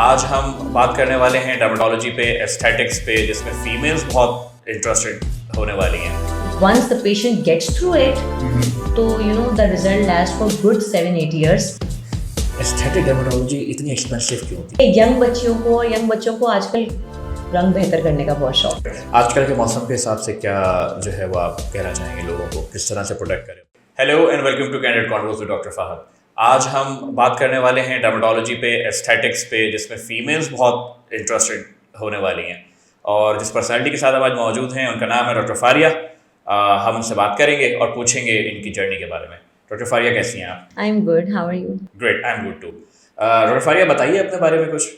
आज हम बात करने वाले हैं डर्मेटोलॉजी पे, एस्थेटिक्स पे, जिसमें फीमेल्स बहुत इंटरेस्टेड होने वाली हैं। Once the patient gets through it, तो the result lasts for good 7-8 years. Aesthetic dermatology इतनी एक्सपेंसिव क्यों होती है? यंग बच्चों को आजकल रंग बेहतर करने का बहुत शौक है। आजकल के मौसम के हिसाब से क्या जो है वो आप कहना चाहेंगे लोगों को किस तरह से प्रोटेक्ट करें? Hello and welcome to candid converse with doctor Fahad. आज हम बात करने वाले हैं डर्मेटोलॉजी पे, एस्थेटिक्स पे, जिसमें फीमेल्स बहुत इंटरेस्टेड होने वाली हैं। और जिस पर्सनैलिटी के साथ हम आज मौजूद हैं उनका नाम है डॉक्टर फारिया। हम उनसे बात करेंगे और पूछेंगे इनकी जर्नी के बारे में। डॉक्टर फारिया कैसी हैं आप? I am good, how are you? Great, I am good too. Doctor Faria बताइए अपने बारे में कुछ।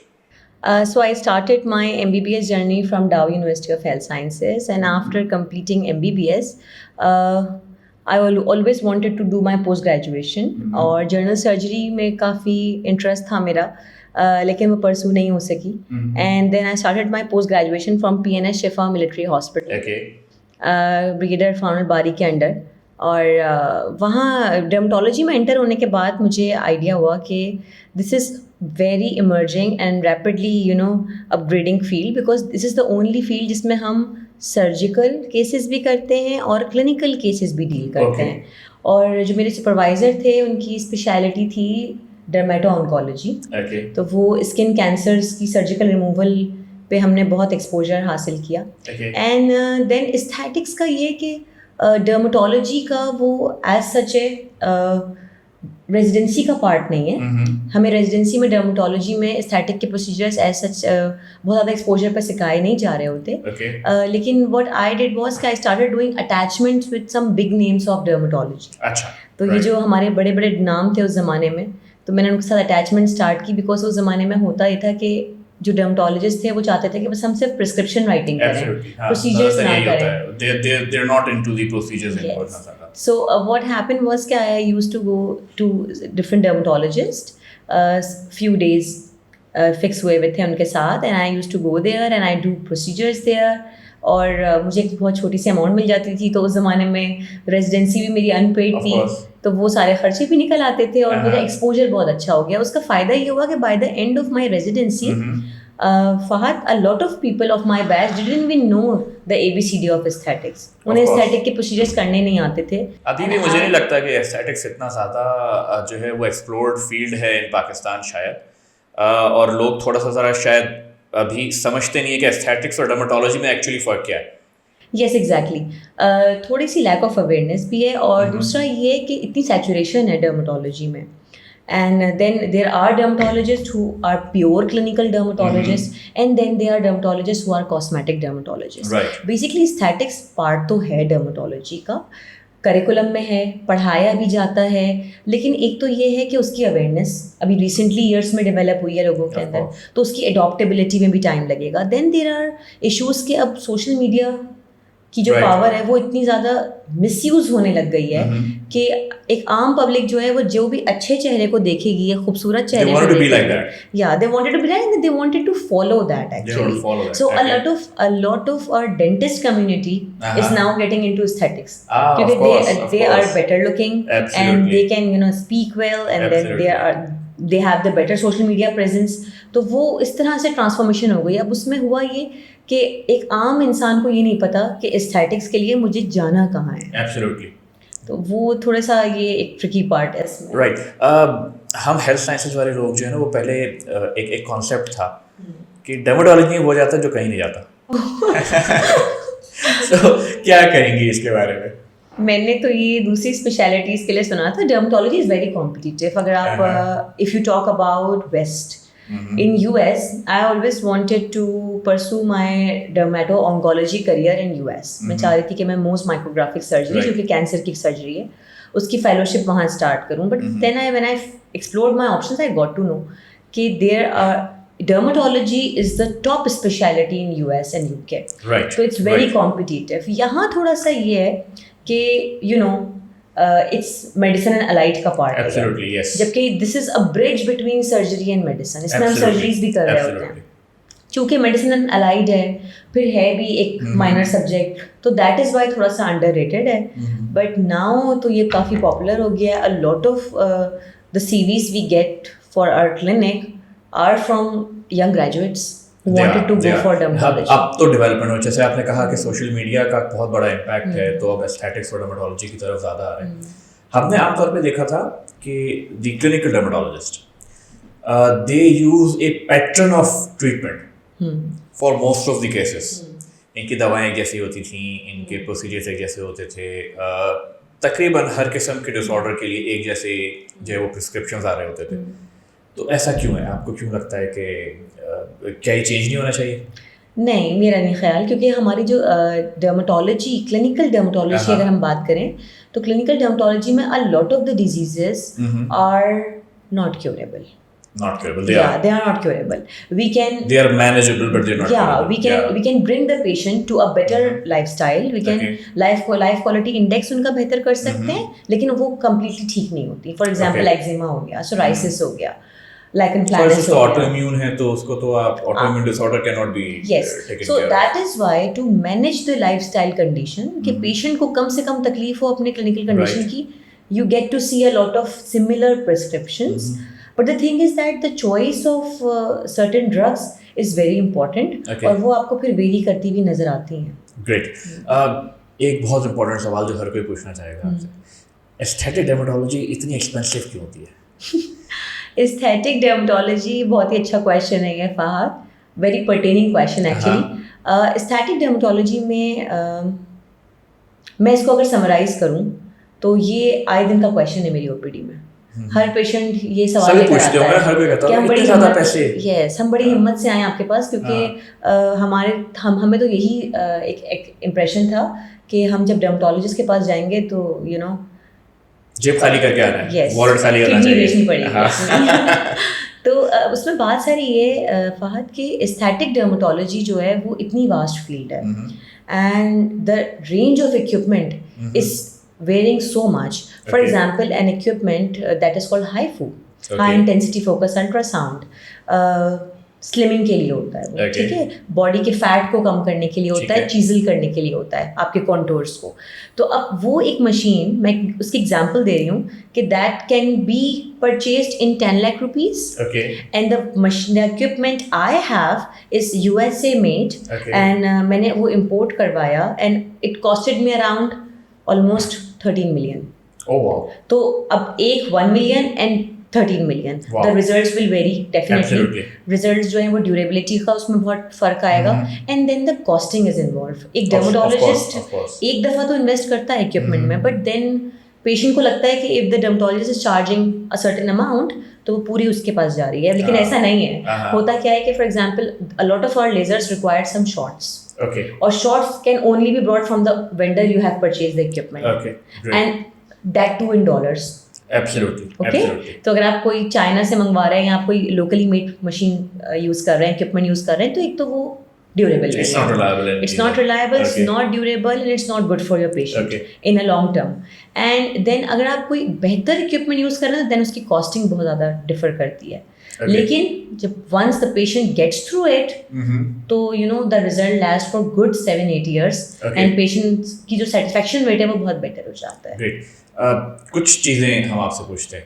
So I started my MBBS journey from Dow University of Health Sciences, and after completing MBBS, I always wanted to do my post graduation. और general surgery में काफ़ी interest था मेरा, लेकिन वो परसू नहीं हो सकी। And then I started my post graduation from PNS Shifa military hospital, brigadier फाउनल बारी के अंडर। और वहाँ डर्मेटोलॉजी में एंटर होने के बाद मुझे आइडिया हुआ कि this is very emerging and rapidly upgrading field, because this is the only field जिसमें हम सर्जिकल केसेस भी करते हैं और क्लिनिकल केसेस भी डील करते हैं। और जो मेरे सुपरवाइज़र थे उनकी स्पेशलिटी थी डर्मेटो ऑन्कोलॉजी। तो वो स्किन कैंसर्स की सर्जिकल रिमूवल पे हमने बहुत एक्सपोजर हासिल किया। एंड देन एस्थेटिक्स का ये कि डर्मेटोलॉजी का वो एज सच ए रेजिडेंसी का पार्ट नहीं है। हमें रेजिडेंसी में डर्मेटोलॉजी में एस्थेटिक के प्रोसीजर्स एज सच बहुत ज़्यादा एक्सपोजर पर सिखाए नहीं जा रहे होते। लेकिन व्हाट आई डिड वाज कि I started doing attachments with some big names of dermatology. अच्छा, तो ये जो हमारे बड़े बड़े नाम थे उस ज़माने में, तो मैंने उनके साथ अटैचमेंट स्टार्ट की, बिकॉज उस ज़माने में होता ये था कि जो डर्मेटोलॉजिस्ट थे वो चाहते थे कि बस हम सिर्फ प्रिस्क्रिप्शन राइटिंग करें, प्रोसीजर्स ना करें। They're not into the procedures anymore. So what happened was कि I used to go to different dermatologists, few days fix हुए थे उनके साथ, and I used to go there and I do procedures there. और मुझे एक बहुत छोटी सी अमाउंट मिल जाती थी, तो उस ज़माने में रेजिडेंसी भी मेरी अनपेड थी, तो वो सारे खर्चे भी निकल आते थे और मेरा एक्सपोजर बहुत अच्छा हो गया। उसका फ़ायदा ये हुआ कि by the end of my residency Fahad, a lot of people of my batch didn't even know the ABCD of aesthetics. उन्हें एस्थेटिक के प्रोसीजर्स करने नहीं आते थे। अभी भी मुझे नहीं लगता कि एस्थेटिक्स इतना ज़्यादा जो है वो एक्सप्लोर्ड फील्ड है इन पाकिस्तान शायद, और लोग थोड़ा सा ज़रा शायद अभी समझते नहीं है कि एस्थेटिक्स और डर्मेटोलॉजी में एक्चुअली फ़र्क क्या है। Yes, exactly. थोड़ी सी लैक ऑफ अवेयरनेस भी है, और दूसरा ये कि इतनी सैचुरेशन है डर्मेटोलॉजी में। And then there are dermatologists who are pure clinical dermatologists, and then there are dermatologists who are cosmetic dermatologists. Right. Basically aesthetics part तो है dermatology का, करिकुलम में है, पढ़ाया भी जाता है, लेकिन एक तो ये है कि उसकी अवेयरनेस अभी रिसेंटली ईयर्स में डेवलप हुई है लोगों के अंदर, तो उसकी एडॉप्टेबिलिटी में भी टाइम लगेगा। देन देयर आर इश्यूज़ कि अब सोशल मीडिया की जो पावर है वो इतनी ज़्यादा मिसयूज होने लग गई है कि एक आम पब्लिक जो है वो जो भी अच्छे चेहरे को देखेगी या खूबसूरत चेहरे को देखेगी, they wanted to be like that, they wanted to follow that actually. So a lot of our dentist community is now getting into aesthetics, because they are better looking. Absolutely. And they can speak well, and then they have the better social media presence. तो वो इस तरह से transformation हो गई। अब उसमें हुआ ये कि एक आम इंसान को ये नहीं पता कि एस्थेटिक्स के लिए मुझे जाना कहाँ है। Absolutely. तो वो थोड़ा सा ये एक ट्रिकी पार्ट है इसमें। राइट। हम हेल्थ साइंसेज वाले लोग जो है ना, वो पहले एक कॉन्सेप्ट था कि डर्मेटोलॉजी वो जाता है जो कहीं नहीं जाता। तो क्या कहेंगी इसके बारे में? मैंने तो ये दूसरी स्पेशलिटीज़ के लिए सुना था, डर्मेटोलॉजी इज़ वेरी कॉम्पिटिटिव। अगर आप if you talk about west in US, I always wanted to pursue my dermato oncology career in US. मैं चाह रही थी कि मैं मोस्ट माइक्रोग्राफिक सर्जरी, जो कि कैंसर की सर्जरी है, उसकी फेलोशिप वहाँ स्टार्ट करूँ। But then when I explored my options, I got to know कि there are dermatology is the top specialty in US and UK. Right. So it's very competitive. यहाँ थोड़ा सा ये है कि it's medicine and allied का part है। Absolutely, yes. जबकि this is a bridge between surgery and medicine. इसमें हम सर्जरीज भी कर रहे होते हैं। चूँकि मेडिसिन एंड अलाइड है, फिर है भी एक माइनर सब्जेक्ट, तो दैट इज़ वाई थोड़ा सा अंडररेटेड है। बट नाउ तो ये काफ़ी पॉपुलर हो गया है। A lot of the series we get for our clinic are from young graduates who They wanted are, to they go are. for अब dermatology. तो डेवलपमेंट हो, जैसे आपने कहा कि सोशल मीडिया का बहुत बड़ा इम्पैक्ट है, तो अब एस्थेटिक्स और डर्मेटोलॉजी की तरफ ज़्यादा आ रहे हैं. हमने आमतौर पे देखा था कि the clinical dermatologist they use A pattern of treatment for most of the cases. इनकी दवाएं एक जैसी होती थी, इनके प्रोसीजर्स एक जैसे होते थे, तकरीबन हर किस्म के डिसऑर्डर के लिए एक जैसे जो है वो प्रिस्क्रिप्शंस आ रहे होते थे. तो ऐसा क्यों है? आपको क्यों लगता है कि क्या ये चेंज नहीं होना चाहिए? नहीं, मेरा नहीं ख्याल, क्योंकि हमारी जो डर्मेटोलॉजी, क्लिनिकल डर्मेटोलॉजी अगर हम बात करें तो क्लिनिकल डर्मेटोलॉजी में a lot of the diseases are not curable. Not curable. They are not curable. They are manageable, but they're not curable. We can bring the patient to a better lifestyle. We can life quality index उनका बेहतर कर सकते हैं, लेकिन वो completely ठीक नहीं होती. For example, eczema हो गया, psoriasis हो गया, lichen planus हो गया. Autoimmune है तो उसको तो आप autoimmune disorder cannot be taken So care that is why to manage the lifestyle condition कि patient को कम से कम तकलीफ हो अपने clinical condition की, you get to see a lot of similar prescriptions. But the thing is that the choice of certain drugs is very important. और वो आपको फिर वेरी करती भी नजर आती हैं. Great. एक बहुत important सवाल जो हर कोई पूछना चाहेगा आपसे, एस्थेटिक डर्मेटोलॉजी इतनी एक्सपेंसिव क्यों होती है? एस्थेटिक डर्मेटोलॉजी बहुत ही अच्छा क्वेश्चन है ये Fahad, very pertaining question actually. Aesthetic dermatology में मैं इसको अगर समराइज करूं तो ये आए दिन का क्वेश्चन है मेरी ओपीडी में. हर पेशेंट ये सवाल लेकर आता है कि हम बड़ी हिम्मत, हम बड़ी हिम्मत से आए आपके पास, क्योंकि हमें तो यही एक इम्प्रेशन था कि हम जब डर्मेटोलॉजिस्ट के पास जाएंगे तो जेब खाली करके आना है, वॉलेट खाली करना चाहिए, बेचनी पड़ेगी. तो उसमें बात सारी ये फहद कि एस्थेटिक डर्मेटोलॉजी जो है वो इतनी वास्ट फील्ड है, and the range of equipment is varying so much. For example, an equipment that is called HIFU, high intensity focus ultrasound, slimming के लिए होता है वो, ठीक है, बॉडी के फैट को कम करने के लिए होता है, चीजल करने के लिए होता है आपके कॉन्टोर्स को. तो अब वो एक मशीन, मैं उसकी एग्जांपल दे रही हूँ कि that can be purchased in 10 lakh rupees, and the equipment I have is USA made, and मैंने वो इम्पोर्ट करवाया, and it costed me around almost 13 million. Oh wow. तो अब एक 1 million and 13 million. Wow. The results will vary definitely. Absolutely. Results जो हैं वो durability का उसमें बहुत फर्क आएगा, and then the costing is involved. एक डर्मेटोलॉजिस्ट एक दफ़ा तो इन्वेस्ट करता है इक्विपमेंट में, but then पेशेंट को लगता है कि if the dermatologist is charging a certain amount तो वो पूरी उसके पास जा रही है, लेकिन ऐसा नहीं है. होता क्या है कि for example a lot of our lasers require some shots. Okay. Or shots can only be brought from the vendor you have purchased the equipment. Okay, great. And that too in dollars. Absolutely. Okay. Absolutely. तो अगर आप कोई China से मंगवा रहे हैं या आप कोई लोकली मेड मशीन यूज कर रहे हैं, इक्विपमेंट यूज कर रहे हैं, तो एक तो वो durable It's not reliable. It's not reliable. It's not durable, and it's not good for your patient in a long term. And then अगर आप कोई बेहतर इक्विपमेंट यूज कर रहे हैं, then उसकी कॉस्टिंग बहुत ज़्यादा डिफर करती है. लेकिन जब once the patient gets through it, तो the result lasts for good 7-8 years, and patient की जो satisfaction rate है वो बहुत better हो जाता है. Great. कुछ चीज़ें हम आपसे पूछते हैं.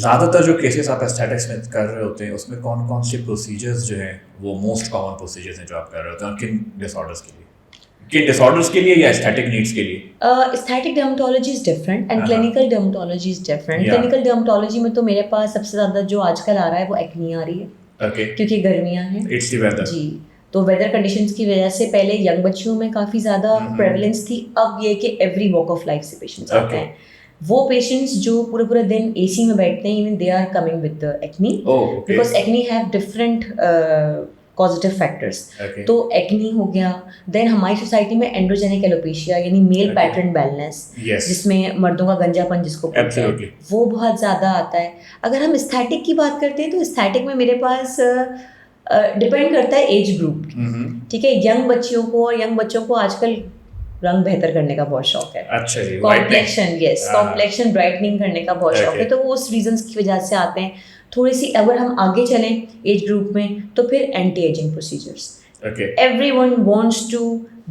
ज़्यादातर जो केसेस आप एस्थेटिक्स में कर रहे होते हैं उसमें कौन कौन से प्रोसीजर्स जो हैं वो मोस्ट कॉमन प्रोसीजर्स हैं जो आप कर रहे होते हैं, किन डिसऑर्डर्स के लिए, किन डिसऑर्डर्स के लिए या एस्थेटिक नीड्स के लिए? Aesthetic dermatology is different and clinical dermatology is different. Clinical dermatology में तो मेरे पास सबसे ज़्यादा जो आजकल आ रहा है वो एक्नी आ रही है, क्योंकि गर्मियाँ हैं. It's the weather. जी, तो वेदर कंडीशंस की वजह से पहले यंग बच्चियों में काफ़ी ज़्यादा प्रेवलेंस थी. अब ये कि एवरी वॉक ऑफ लाइफ से पेशेंट्स आते हैं. वो पेशेंट्स जो पूरे दिन एसी में बैठते हैं, even they are coming with the acne, because acne have different causative factors. तो एक्नी हो गया. देन हमारी सोसाइटी में एंड्रोजेनिक एलोपेशिया यानी मेल पैटर्न बैलेंस, जिसमें मर्दों का गंजापन जिसको कहते हैं, वो बहुत ज़्यादा आता है. अगर हम एस्थेटिक की बात करते हैं तो एस्थेटिक में मेरे पास डिपेंड करता है एज ग्रुप, ठीक है. यंग बच्चियों को और यंग बच्चों को आजकल रंग बेहतर करने का बहुत शौक है. अच्छा जी. कॉम्प्लेक्शन, यस, कॉम्प्लेक्शन ब्राइटनिंग करने का बहुत शौक है. तो वो उस रीजंस की वजह से आते हैं. थोड़ी सी अगर हम आगे चलें एज ग्रुप में तो फिर anti ageing procedures, Okay. Everyone wants to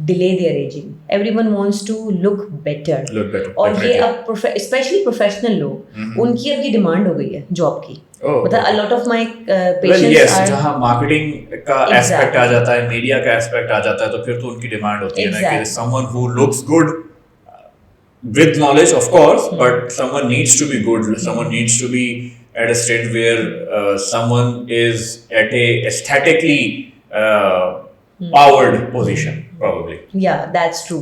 delay their aging. Everyone wants to look better. Look better. और ये Definitely. अब स्पेशली प्रोफेशनल लोग, उनकी अब ये डिमांड हो गई है जॉब की. Oh, मतलब okay. a lot of my Well, patients yes, are जहाँ मार्केटिंग का Exactly. एस्पेक्ट आ जाता है, मीडिया का एस्पेक्ट आ जाता है, तो फिर तो उनकी डिमांड होती है ना कि Exactly. someone who looks good with knowledge, of course, but someone needs to be good. Someone needs to be at a state where someone is at a aesthetically powered position, probably. yeah, that's true.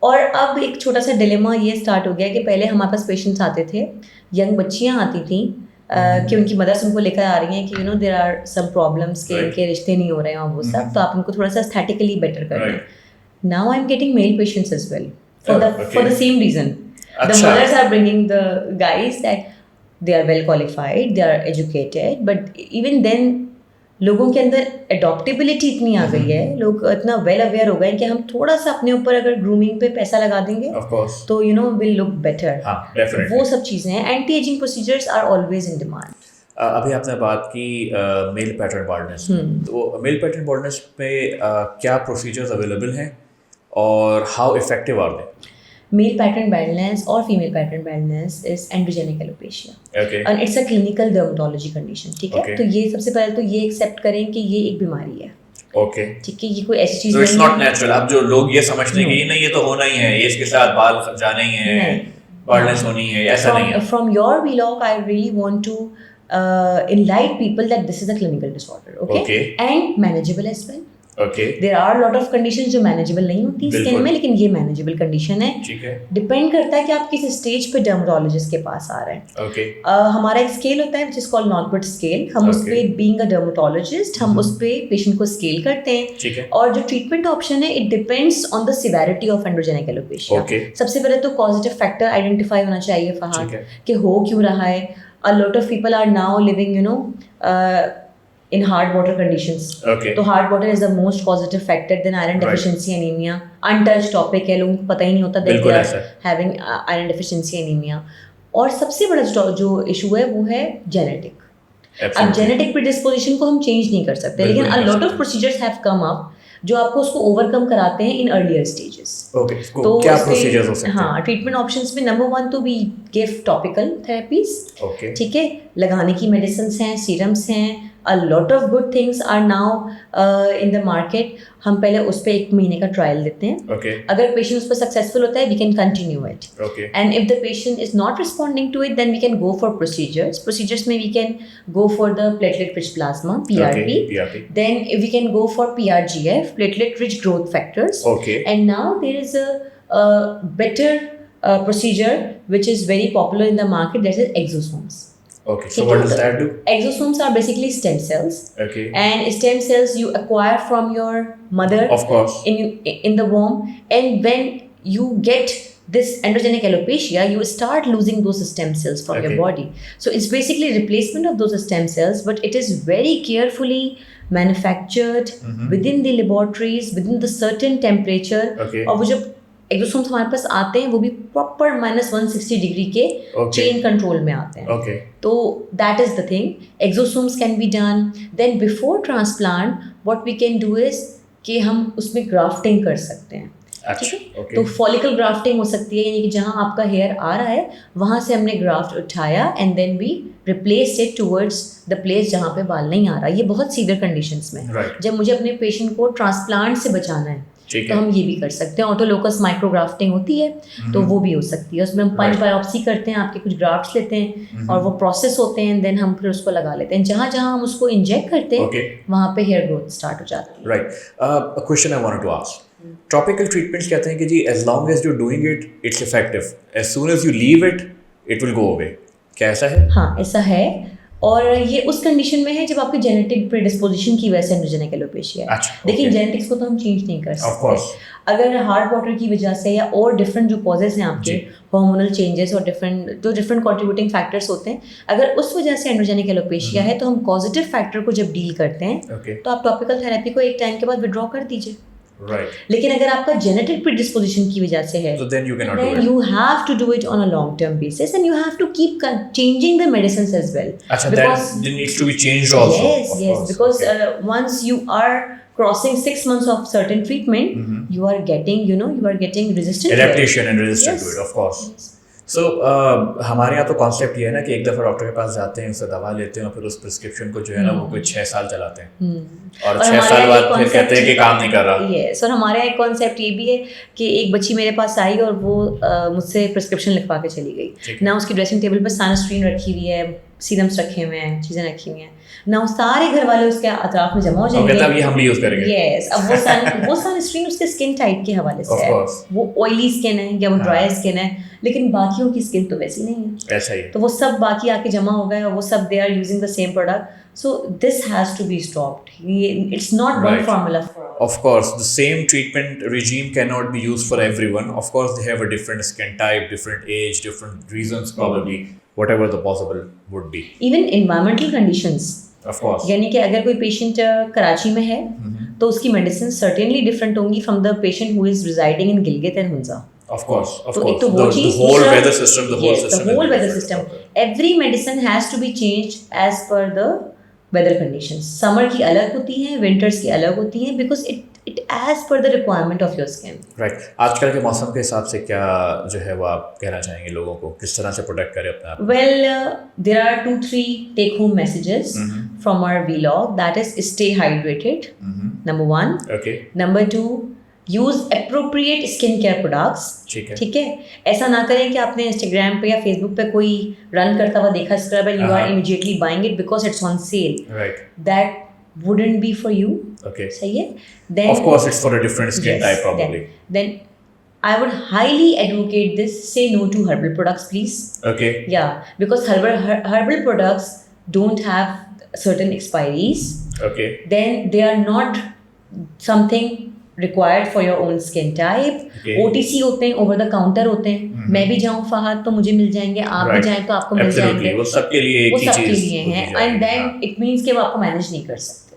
और अब एक छोटा सा dilemma ये start हो गया कि पहले हमारे पास पेशेंट्स आते थे, यंग बच्चियां आती थी कि उनकी मदर्स उनको लेकर आ रही हैं कि देयर आर सम प्रॉब्लम्स के Right. इनके रिश्ते नहीं हो रहे हैं और वो सब, तो आप उनको थोड़ा सा एस्थेटिकली बेटर कर दें. Right. Now I am getting male patients as well Oh, for okay. the same reason. The अच्छा. mothers are bringing the guys that they are well qualified, they are educated, but even then लोगों के अंदर एडॉप्टेबिलिटी इतनी आ गई है, लोग इतना well aware हो गए कि हम थोड़ा सा अपने ऊपर अगर ग्रूमिंग पे पैसा लगा देंगे Of course. तो विल लुक बेटर. हाँ, definitely. वो सब चीज़ें हैं. Anti ageing procedures are always in demand. अभी आपने बात की मेल पैटर्न बाल्डनेस, तो मेल पैटर्न बाल्डनेस पे क्या प्रोसीजर्स अवेलेबल हैं और how effective are they? Male pattern baldness or female pattern baldness is androgenic alopecia. Okay. And it's a clinical dermatology condition. ठीक है? Okay. तो ये सबसे पहले तो ये एक्सेप्ट करें कि ये एक बीमारी है. Okay. ठीक है, ये कोई ऐसी चीज़ So it's नहीं not natural. अब जो लोग ये समझते हैं कि नहीं, ये तो होना ही है, एज के साथ बाल जाने ही हैं, नहीं. बाल्डनेस होनी है, ऐसा नहीं है. From your vlog, I really want to enlighten people that this is a clinical disorder. Okay? Okay. And manageable as well. Okay. There are a lot of conditions जो manageable नहीं होती स्किन बिल्कुल. में, लेकिन ये manageable condition है. ठीक है. डिपेंड करता है कि आप किस स्टेज पे डर्मेटोलॉजिस्ट के पास आ रहे हैं. Okay. हमारा एक स्केल होता है विच इज कॉल्ड नॉर्टबर्ट स्केल. हम उस Okay. पे बीइंग अ डर्मेटोलॉजिस्ट हम उस पे पेशेंट को स्केल करते हैं. ठीक है. और जो ट्रीटमेंट ऑप्शन है it depends on the severity of androgenic alopecia. Okay. सबसे पहले तो कॉजेटिव फैक्टर आइडेंटिफाई होना चाहिए फहाद ठीक है. कि हो क्यों रहा है. A lot of people are now living in hard water conditions. Okay. तो hard water is the most causative factor. Then iron Right. deficiency anemia, untouched topic है, लोगों को पता ही नहीं होता that बिल्कुल they ऐसा are है. having iron deficiency anemia. और सबसे बड़ा जो इशू है वो है जेनेटिक. अब Absolutely. जेनेटिक प्रीडिस्पोजिशन को हम चेंज नहीं कर सकते, बिल्कुल लेकिन नहीं अ कर लॉट ऑफ सकते. प्रोसीजर्स हैव कम अप जो आपको उसको ओवरकम कराते हैं इन अर्लियर स्टेजेस. Okay. क्या इसके- प्रोसीजर्स हो सकते हैं? हाँ, ट्रीटमेंट ऑप्शंस में नंबर 1 तो we give topical therapies. Okay. ठीक है, लगाने की मेडिसिन हैं, सीरम्स हैं. A lot of good things are now in the market. हम पहले उस पर 1 महीने का ट्रायल देते हैं. Okay. अगर पेशेंट उस पर सक्सेसफुल होता है we can continue it. Okay. And if the patient is not responding to it, then we can go for procedures. Procedures में we can go for the platelet-rich plasma (PRP). Okay. PRP. Then we can go for PRGF, platelet-rich growth factors. Okay. And now there is a better procedure which is very popular in the market, that is exosomes. Okay. So what does that do? Exosomes are basically stem cells, Okay. and stem cells you acquire from your mother Of course. in the womb, and when you get this androgenic alopecia, you start losing those stem cells from your Okay. body. So it's basically replacement of those stem cells, but it is very carefully manufactured within the laboratories, within the certain temperature. Okay. और वो जब exosomes हमारे पास आते हैं वो भी proper -160 degree के Okay. Chain control में आते हैं. Okay. तो that is the thing. Exosomes can be done. Then before transplant what we can do is कि हम उसमें ग्राफ्टिंग कर सकते हैं. अच्छा. Okay. तो फॉलिकल ग्राफ्टिंग हो सकती है, यानी कि जहाँ आपका हेयर आ रहा है वहाँ से हमने ग्राफ्ट उठाया and then we replace it towards the place जहाँ पे बाल नहीं आ रहा. ये बहुत सीवियर कंडीशंस में Right. जब मुझे अपने पेशेंट को ट्रांसप्लांट से बचाना है ठीक तो है. हम ये भी कर सकते हैं. ऑटोलोकस माइक्रोग्राफ्टिंग होती है तो वो भी हो सकती है. उसमें हम पंच Right. बायोप्सी करते हैं, आपके कुछ ग्राफ्ट्स लेते हैं और वो प्रोसेस होते हैं, देन हम फिर उसको लगा लेते हैं. जहाँ जहाँ हम उसको इंजेक्ट करते हैं Okay. वहाँ पे हेयर ग्रोथ स्टार्ट हो जाती है. Right. A question I wanted to ask. Tropical treatments कहते हैं कि जी as long as you're doing it, it's effective. As soon as you leave it, it will go away. क्या ऐसा है? हाँ, ऐसा है. और ये उस कंडीशन में है जब आपकी जेनेटिक प्रीडिस्पोजिशन की वजह से एंड्रोजेनिक एलोपेशिया है. अच्छा, देखिए okay. जेनेटिक्स को तो हम चेंज नहीं कर Of course. सकते. अगर हार्ड वाटर की वजह से या और डिफरेंट जो कॉजेज हैं आपके जी. हार्मोनल चेंजेस और डिफरेंट कंट्रीब्यूटिंग फैक्टर्स होते हैं, अगर उस वजह से एंड्रोजेनिक एलोपेशिया है तो हम पॉजिटिव फैक्टर को जब डील करते हैं Okay. तो आप टॉपिकल थेरेपी को एक टाइम के बाद विड्रॉ कर दीजिए. Right. लेकिन अगर आपका जेनेटिक प्रीडिस्पोजिशन की वजह से है, So then you cannot do then it. you have to do it on a long term basis and you have to keep changing the medicines as well. Acha, Because that needs to be changed also. yes, of yes, course. because Okay. Once you are crossing 6 months of certain treatment, you are getting, you are getting resistant to it. Adaptation and resistant to Yes. it, of course. Yes. सो हमारे यहाँ तो concept ये है ना कि एक दफ़ा doctor के पास जाते हैं, उससे दवा लेते हैं और फिर उस प्रिस्क्रिप्शन को जो है ना वो कोई 6 साल चलाते हैं और 6 साल बाद फिर कहते हैं कि काम नहीं कर रहा। यस, और हमारे यहाँ एक कॉन्सेप्ट ये भी है कि एक बच्ची मेरे पास आई और वो मुझसे प्रिस्क्रिप्शन लिखवा के चली गई ना, उसकी ड्रेसिंग टेबल पर साइनोस्ट्रीन रखी हुई है, सीरम्स रखे हुए हैं, चीज़ें रखी हुई हैं ना, सारे घर वाले उसके अतराफ में जमा हो जाएंगे। कहता है ये हम भी यूज़ करेंगे। यस, अब वो सनस्क्रीन उसके स्किन टाइप के हवाले से है, वो ऑयली स्किन है या वो ड्राई स्किन है, लेकिन बाकियों की स्किन तो वैसी नहीं है, ऐसा ही। तो वो सब बाकी आके जमा हो गए और वो सब they are using the same product, so this has to be stopped. It's not one formula for all. Of course, the same treatment regime cannot be used for everyone. Of course, they have a different skin type, different age, different reasons probably, whatever the possible would be. Even environmental conditions, Of course. यानी कि अगर कोई patient Karachi में है तो उसकी medicine certainly different होंगी from the patient who is residing in Gilgit and Hunza. Of course, of तो course. एक तो वो चीज, the whole weather system, the whole system. the whole is weather different. system. Every medicine has to be changed as per the weather conditions. Summer की अलग होती हैं, winters की अलग होती हैं, because it as per the requirement of your skin. Right. आजकल के मौसम के हिसाब से क्या जो है वो आप कहना चाहेंगे लोगों को, किस तरह से प्रोटेक्ट करें अपने आप? Well, there are 2-3 take-home messages from our vlog. That is, stay hydrated. Number 1. Okay. Number 2, use appropriate skin care products. ठीक है, ऐसा ना करें कि आपने इंस्टाग्राम पे या फेसबुक पे कोई रन करता हुआ देखा scrub and you are immediately buying it because it's on sale. Right, that wouldn't be for you. Okay. सही है? Then of course it's for a different skin type probably. Then I would highly advocate this. Say no to herbal products, please. Okay. Yeah, because herbal products don't have certain expiries. Okay. Then they are not something required for your own skin type. Okay. OTC होते हैं, over the counter होते हैं। मैं भी जाऊँ फहद तो मुझे मिल जाएंगे, आप भी जाएं तो आपको मिल जाएंगे। वो सबके लिए एक ही चीज, वो सबके लिए हैं, and then it means कि वो आपको मैनेज नहीं कर सकते।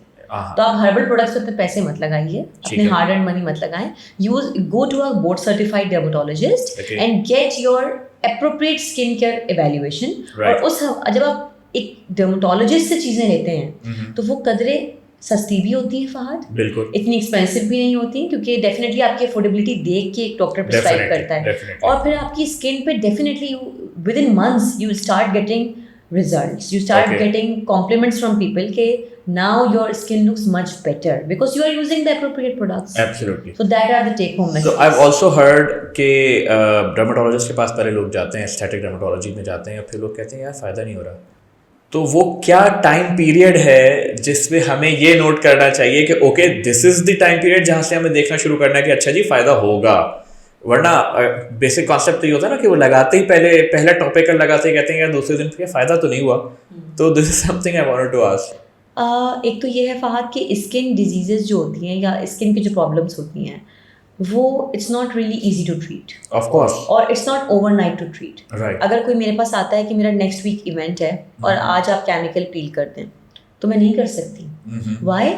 तो आप हर्बल प्रोडक्ट्स पे पैसे मत लगाइए, अपने हार्ड एंड मनी मत लगाएं। Use go to a board certified dermatologist and get your appropriate skin care evaluation. और उस जब आप एक डर्मेटोलॉजिस्ट से चीजें लेते हैं तो वो कदरे सस्ती भी होती है फहद, बिल्कुल इतनी एक्सपेंसिव भी नहीं होती, क्योंकि डेफिनेटली आपकी अफोर्डेबिलिटी देख के एक डॉक्टर प्रिस्क्राइब करता है। और फिर आपकी स्किन पे definitely within months you will start getting results, you start getting compliments from people के now your skin looks much better because you are using the appropriate products. Absolutely. So that are the take home messages. So I've also heard कि dermatologist के पास पहले लोग जाते हैं, aesthetic dermatology में जाते हैं, फिर लोग कहते हैं यार फ़ायदा नहीं हो रहा। तो वो क्या टाइम पीरियड है जिसमें हमें ये नोट करना चाहिए कि okay this is the time period जहाँ से हमें देखना शुरू करना है कि अच्छा जी फ़ायदा होगा? वरना बेसिक कॉन्सेप्ट तो ये होता है ना कि वो लगाते ही पहला टॉपिकल लगाते ही कहते हैं यार दूसरे दिन फिर फ़ायदा तो नहीं हुआ। तो this is something I wanted to ask. एक तो ये है फहद कि स्किन डिजीजेस जो होती हैं या स्किन की जो प्रॉब्लम्स होती हैं वो it's not really easy to treat, of course, और it's not overnight to treat. अगर कोई मेरे पास आता है कि मेरा नेक्स्ट वीक इवेंट है और आज आप केमिकल पील कर दें तो मैं नहीं कर सकती। व्हाई?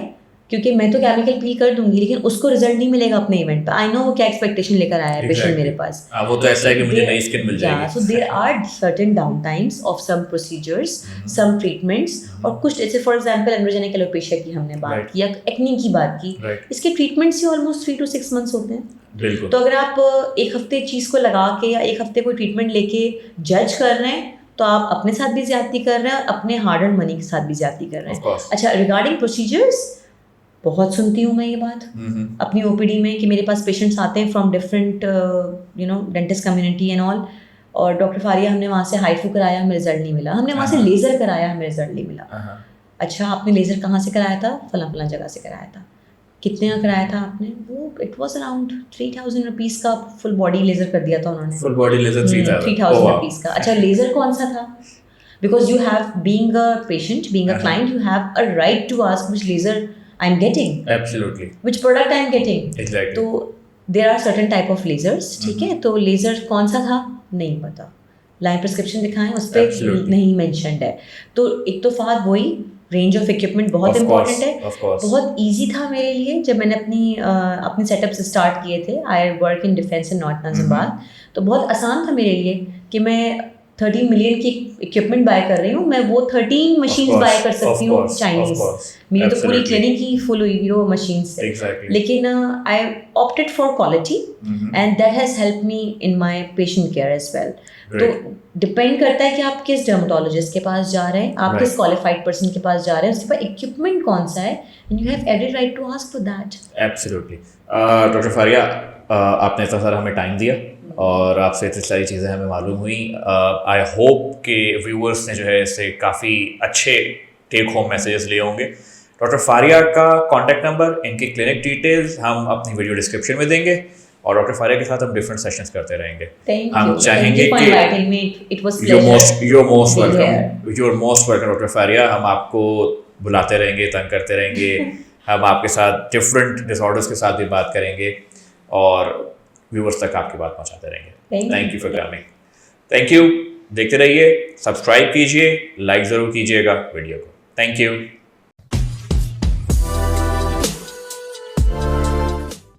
क्योंकि मैं तो केमिकल पील कर दूंगी लेकिन उसको रिजल्ट नहीं मिलेगा अपने इवेंट पे। आई नो वो क्या एक्सपेक्टेशन लेकर आया है पेशेंट मेरे पास। वो तो ऐसा है कि मुझे नई स्किन मिल जाएगी। So there are certain down times of some procedures, some treatments, और कुछ जैसे फॉर एग्जांपल एंड्रोजेनिक एलोपेशिया की हमने बात की या एक्ने की बात की, इसके treatments he almost 3 to 6 months होते हैं। बिल्कुल। तो अगर आप एक हफ्ते चीज़ को लगा के या एक हफ्ते कोई ट्रीटमेंट लेके जज कर रहे हैं तो आप अपने साथ भी ज्यादती कर रहे हैं और अपने हार्ड एंड मनी के साथ भी ज्यादती कर रहे हैं। अच्छा, रिगार्डिंग प्रोसीजर्स बहुत सुनती हूँ मैं ये बात अपनी ओपीडी में कि मेरे पास पेशेंट्स आते हैं from different dentist community and all, और डॉक्टर फारिया हमने वहाँ से हाइफू कराया, हमें रिजल्ट नहीं मिला। हमने वहाँ से लेज़र कराया, हमें रिजल्ट नहीं मिला। अच्छा, आपने लेज़र कहाँ से कराया था? फला जगह से कराया था। कितने का कराया था आपने? वो इट वॉज अराउंड 3000 रुपीज़ का फुल बॉडी लेज़र कर दिया था उन्होंने। फुल बॉडी लेज़र 3000 रुपीज़ का। अच्छा, लेज़र कौन सा था? Because you have being a patient, being a client, you have a right to ask which laser I'm getting, absolutely, which product I'm getting, exactly. तो there are certain type of lasers, ठीक है? तो laser कौन सा था नहीं पता, line prescription दिखाएं उस पर नहीं मेंशन्ड है। तो एक तो फहद वही रेंज ऑफ इक्विपमेंट बहुत Of इंपॉर्टेंट course, है. of course. बहुत ईजी था मेरे लिए जब मैंने अपनी सेटअप्स स्टार्ट किए थे. I work in defence in north Najibabad. तो बहुत आसान था मेरे लिए कि मैं 13 मिलियन की इक्विपमेंट बाय कर रही हूँ, मैं वो 13 मशीन्स course, बाय कर of सकती हूँ course, of चाइनीज. course. मेरी तो पूरी Absolutely. क्लिनिक ही फुल हुई हुई वो मशीन से. Exactly. लेकिन I opted for quality and that has help me in my patient care as well. तो डिपेंड करता है कि आप किस डर्मेटोलॉजिस्ट के पास जा रहे हैं, आप किस क्वालिफाइड पर्सन के पास जा रहे हैं, उसके पास इक्विपमेंट कौन सा है, and you have every right to ask for that. Absolutely. Doctor Faria, आपने इतना सारा हमें टाइम दिया और आपसे इतनी सारी चीज़ें हमें मालूम हुई. आई होप कि व्यूअर्स ने जो है इससे काफ़ी अच्छे टेक होम मैसेजेस लिए होंगे. डॉक्टर फारिया का कॉन्टैक्ट नंबर, इनकी क्लिनिक डिटेल्स हम अपनी वीडियो डिस्क्रिप्शन में देंगे और डॉक्टर फारिया के साथ हम डिफरेंट सेशंस करते रहेंगे. हम चाहेंगे कि you're most welcome doctor Faria. हम आपको बुलाते रहेंगे, तंग करते रहेंगे. हम आपके साथ डिफरेंट डिसऑर्डर्स के साथ भी बात करेंगे और व्यूअर्स तक आपकी बात पहुंचाते रहेंगे. Thank you for coming. Thank you. देखते रहिए, सब्सक्राइब कीजिए, लाइक ज़रूर कीजिएगा वीडियो को. Thank you.